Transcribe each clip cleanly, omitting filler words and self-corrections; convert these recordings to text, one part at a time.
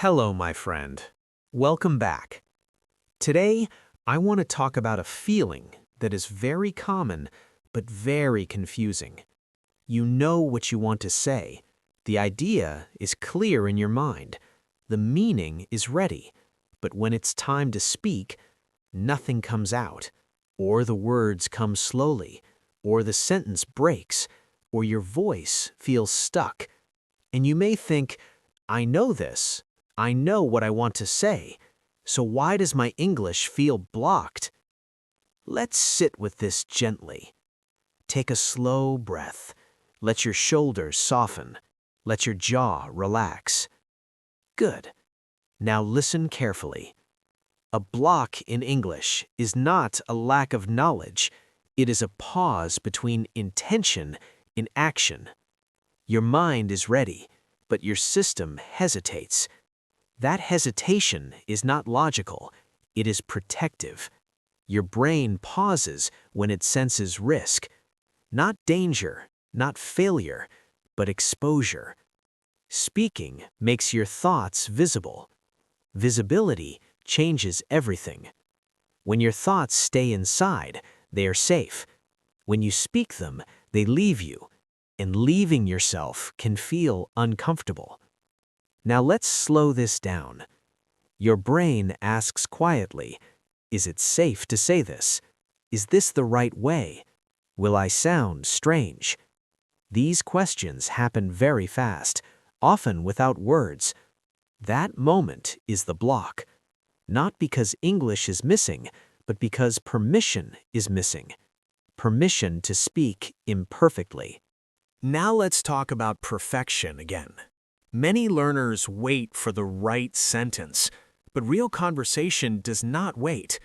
Hello, my friend. Welcome back. Today, I want to talk about a feeling that is very common but very confusing. You know what you want to say. The idea is clear in your mind. The meaning is ready. But when it's time to speak, nothing comes out. Or the words come slowly. Or the sentence breaks. Or your voice feels stuck. And you may think, I know this. I know what I want to say. So why does my English feel blocked? Let's sit with this gently. Take a slow breath. Let your shoulders soften. Let your jaw relax. Good. Now listen carefully. A block in English is not a lack of knowledge. It is a pause between intention and action. Your mind is ready, but your system hesitates. That hesitation is not logical, it is protective. Your brain pauses when it senses risk. Not danger, not failure, but exposure. Speaking makes your thoughts visible. Visibility changes everything. When your thoughts stay inside, they are safe. When you speak them, they leave you, and leaving yourself can feel uncomfortable. Now let's slow this down. Your brain asks quietly, is it safe to say this? Is this the right way? Will I sound strange? These questions happen very fast, often without words. That moment is the block. Not because English is missing, but because permission is missing. Permission to speak imperfectly. Now let's talk about perfection again. Many learners wait for the right sentence, but real conversation does not wait.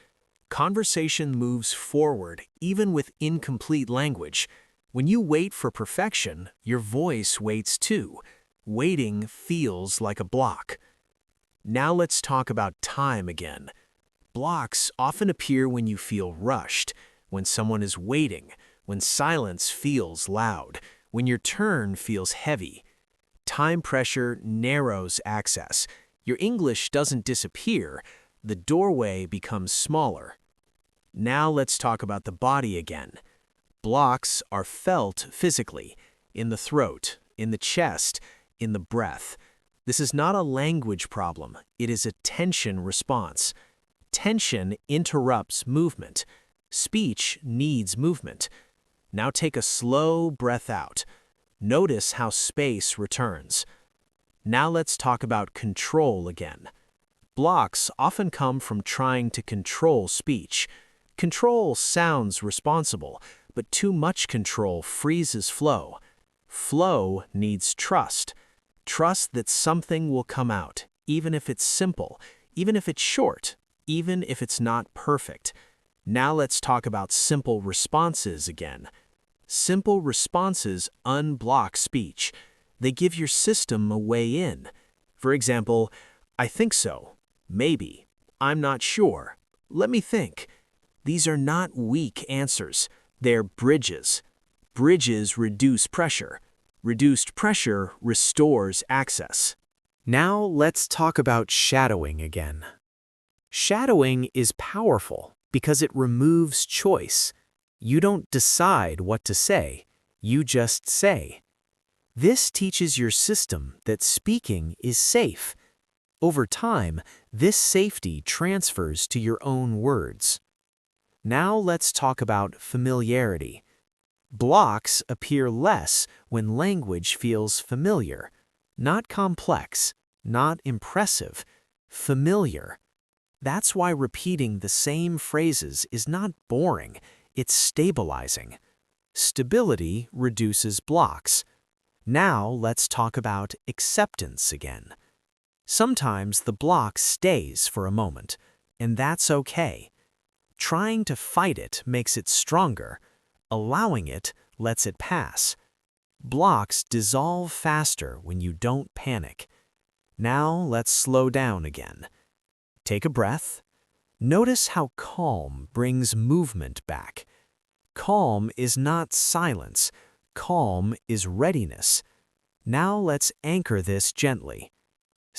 Conversation moves forward, even with incomplete language. When you wait for perfection, your voice waits too. Waiting feels like a block. Now let's talk about time again. Blocks often appear when you feel rushed, when someone is waiting, when silence feels loud, when your turn feels heavy. Time pressure narrows access. Your English doesn't disappear, the doorway becomes smaller. Now let's talk about the body again. Blocks are felt physically, in the throat, in the chest, in the breath. This is not a language problem, it is a tension response. Tension interrupts movement. Speech needs movement. Now take a slow breath out. Notice how space returns. Now let's talk about control again. Blocks often come from trying to control speech. Control sounds responsible, but too much control freezes flow. Flow needs trust. Trust that something will come out, even if it's simple, even if it's short, even if it's not perfect. Now let's talk about simple responses again. Simple responses unblock speech. They give your system a way in. For example, I think so, maybe, I'm not sure, let me think. These are not weak answers, they're bridges. Bridges reduce pressure. Reduced pressure restores access. Now let's talk about shadowing again. Shadowing is powerful because it removes choice. You don't decide what to say, you just say. This teaches your system that speaking is safe. Over time, this safety transfers to your own words. Now let's talk about familiarity. Blocks appear less when language feels familiar, not complex, not impressive, familiar. That's why repeating the same phrases is not boring. It's stabilizing. Stability reduces blocks. Now let's talk about acceptance again. Sometimes the block stays for a moment, and that's okay. Trying to fight it makes it stronger. Allowing it lets it pass. Blocks dissolve faster when you don't panic. Now let's slow down again. Take a breath. Notice how calm brings movement back. Calm is not silence. Calm is readiness. Now let's anchor this gently.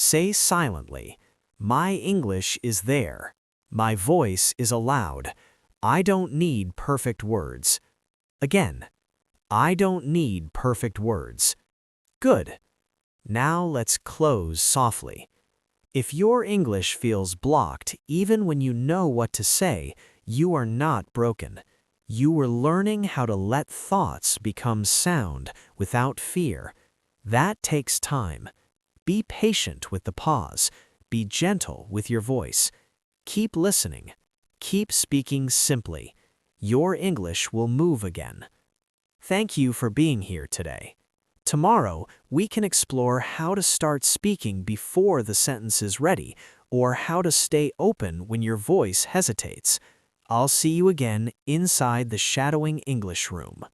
Say silently, "My English is there. My voice is allowed. I don't need perfect words." Again, I don't need perfect words. Good. Now let's close softly. If your English feels blocked, even when you know what to say, you are not broken. You are learning how to let thoughts become sound without fear. That takes time. Be patient with the pause. Be gentle with your voice. Keep listening. Keep speaking simply. Your English will move again. Thank you for being here today. Tomorrow, we can explore how to start speaking before the sentence is ready, or how to stay open when your voice hesitates. I'll see you again inside the Shadowing English room.